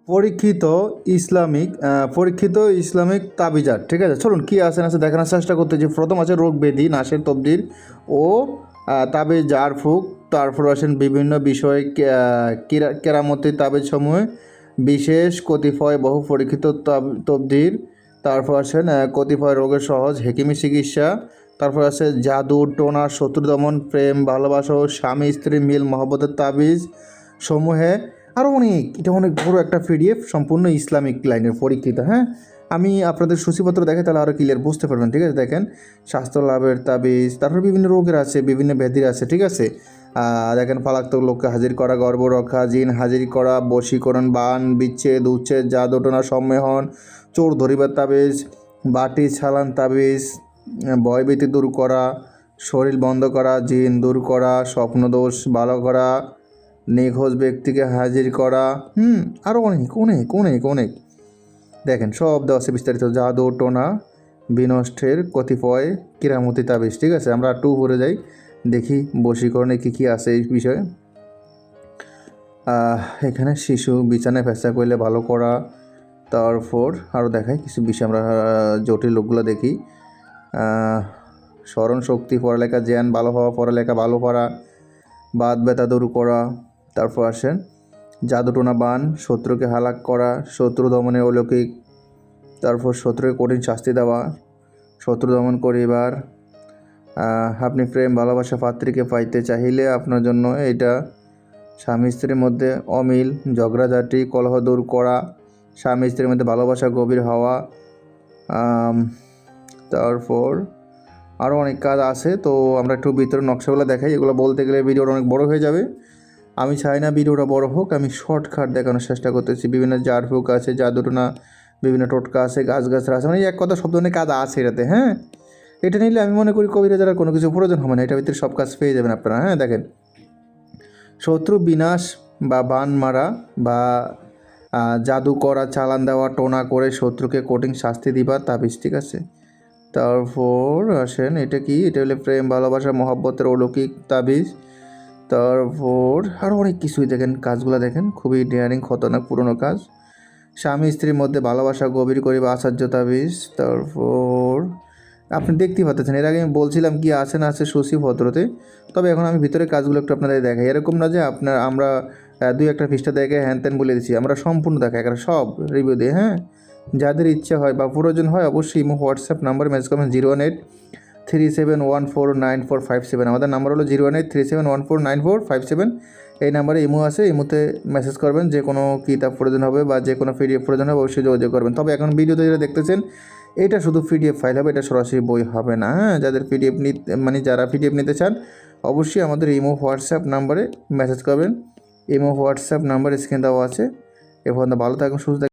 পরীক্ষিত Islamic তাবিজাত, ঠিক আছে। চলুন কী আছে না আছে দেখানোর চেষ্টা করতেছি। প্রথম আছে রোগ ব্যাধি নাশের তবদির ও তাবিজ ঝাড়ফুঁক। তারপর আসেন বিভিন্ন বিষয় কেরামতি তাবিজসমূহে বিশেষ কতিপয় বহু পরীক্ষিত তবদির। তারপর আসেন কতিপয় রোগের সহজ হেকিমি চিকিৎসা। তারপর আছে জাদু টোনা শত্রু দমন প্রেম ভালোবাসা ও স্বামী স্ত্রী মিল মহব্বতের তাবিজ সমূহে আরও অনেক। এটা অনেক বড় একটা পিডিএফ, সম্পূর্ণ ইসলামিক লাইনের পরীক্ষিত। হ্যাঁ, আমি আপনাদের সূচিপত্র দেখে তাহলে আরও ক্লিয়ার বুঝতে পারবেন, ঠিক আছে। দেখেন স্বাস্থ্য লাভের তাবিজ, তারপর বিভিন্ন রোগের আছে, বিভিন্ন ব্যাধির আছে, ঠিক আছে। দেখেন ফালাক্তক লোককে হাজির করা, গর্ভ রক্ষা, জিন হাজির করা, বশীকরণ, বান বিচ্ছেদ উচ্ছেদ, জাদুটোনা সম্মেলন, চোর ধরিবার তাবিজ, বাটি ছালান তাবিজ, ভয়ভীতি দূর করা, শরীর বন্ধ করা, জিন দূর করা, স্বপ্নদোষ ভালো করা, নিখোঁজ ব্যক্তিকে হাজির করা, আরও অনেক অনেক অনেক অনেক। দেখেন সব দেওয়া আছে বিস্তারিত। জাদু টোনা বিনষ্টের কতিপয় কিরামতি তাবিজ, ঠিক আছে। আমরা একটু উপরে যাই, দেখি বশীকরণে কী কী আছে এই বিষয়ে। এখানে শিশু বিছানায় ফেসা করলে ভালো করা। তারপর আরও দেখাই কিছু বিষয়, আমরা জটিল লোকগুলো দেখি। স্মরণ শক্তি, পড়ালেখা জ্ঞান ভালো হওয়া, পড়ালেখা ভালো করা, বাত ব্যথা দূর করা। তারপর আসেন জাদুটোনা বান, শত্রুকে হালাক করা, শত্রু দমনে অলৌকিক। তারপর শত্রুকে কঠিন শাস্তি দেওয়া, শত্রু দমন করিবার। আপনি প্রেম ভালোবাসা পাত্রীকে পাইতে চাহিলে আপনার জন্য এটা। স্বামী স্ত্রীর মধ্যে অমিল ঝগড়াঝাটি কলহ দূর করা, স্বামী স্ত্রীর মধ্যে ভালোবাসা গভীর হওয়া। তারপর আরও অনেক কাজ আছে, তো আমরা একটু ভিতরে নকশাগুলো দেখাই। এগুলো বলতে গেলে ভিডিওটা অনেক বড় হয়ে যাবে। আমি চাই না ভিডিওটা বড় হোক, আমি শর্টকাট দেখানোর চেষ্টা করতেছি। বিভিন্ন ঝাড়ফুঁক আছে, জাদুটোনা, বিভিন্ন টোটকা আছে, গাছগাছরা আছে, মানে এক কথা সব ধরনের কাজ আছে এটাতে। হ্যাঁ, এটা নিলে আমি মনে করি কবিরাজের আর কোনো কিছু প্রয়োজন হবে না, এটার ভিতরে সব কাজ পেয়ে যাবেন আপনারা। হ্যাঁ, দেখেন শত্রু বিনাশ বা বান মারা বা জাদু করা, চালান দেওয়া, টোনা করে শত্রুকে কঠিন শাস্তি দিবা তাবিজ, ঠিক আছে। তারপর আসেন এটা কি, এটা হলে প্রেম ভালোবাসা মহব্বতের অলৌকিক তাবিজ। তারপর আরও অনেক কিছুই। দেখেন কাজগুলো দেখেন, খুবই ডেয়ারিং খতরনাক পুরনো কাজ। স্বামী স্ত্রীর মধ্যে ভালোবাসা গভীর করিবা আচার্য তাবিজ। তারপর আপনি দেখতেই পাচ্ছেন, এর আগে আমি বলছিলাম কি আছে না আছে সূচিপত্রতে, তবে এখন আমি ভিতরে কাজগুলো একটু আপনাদের দেখাই। এরকম না যে আমরা দুই একটা পৃষ্ঠা দেখে হ্যান ত্যান বলে দিচ্ছি, আমরা সম্পূর্ণ দেখাই, এখানে সব রিভিউ দিই। হ্যাঁ, যাদের ইচ্ছা হয় বা প্রয়োজন হয় অবশ্যই ইমো হোয়াটসঅ্যাপ নাম্বার মেসেজ করবেন 01837149457। আমাদের নাম্বার হলো 01837149457। এই নাম্বারে ইমো আছে, ইমোতে মেসেজ করবেন। যে কোনো কিতাব প্রয়োজন হবে বা যে কোনো পিডিএফ প্রয়োজন হবে অবশ্যই যোগাযোগ করবেন। তবে এখন ভিডিওতে যেটা দেখতেছেন এটা শুধু পিডিএফ ফাইল হবে, এটা সরাসরি বই হবে না। হ্যাঁ, যারা পিডিএফ নিতে চান অবশ্যই আমাদের ইমো হোয়াটসঅ্যাপ নাম্বারে মেসেজ করবেন। ইমো হোয়াটসঅ্যাপ নাম্বার স্ক্রিন দেওয়া আছে। এ পর্যন্ত ভালো থাকুন, সুস্থ থাকুন।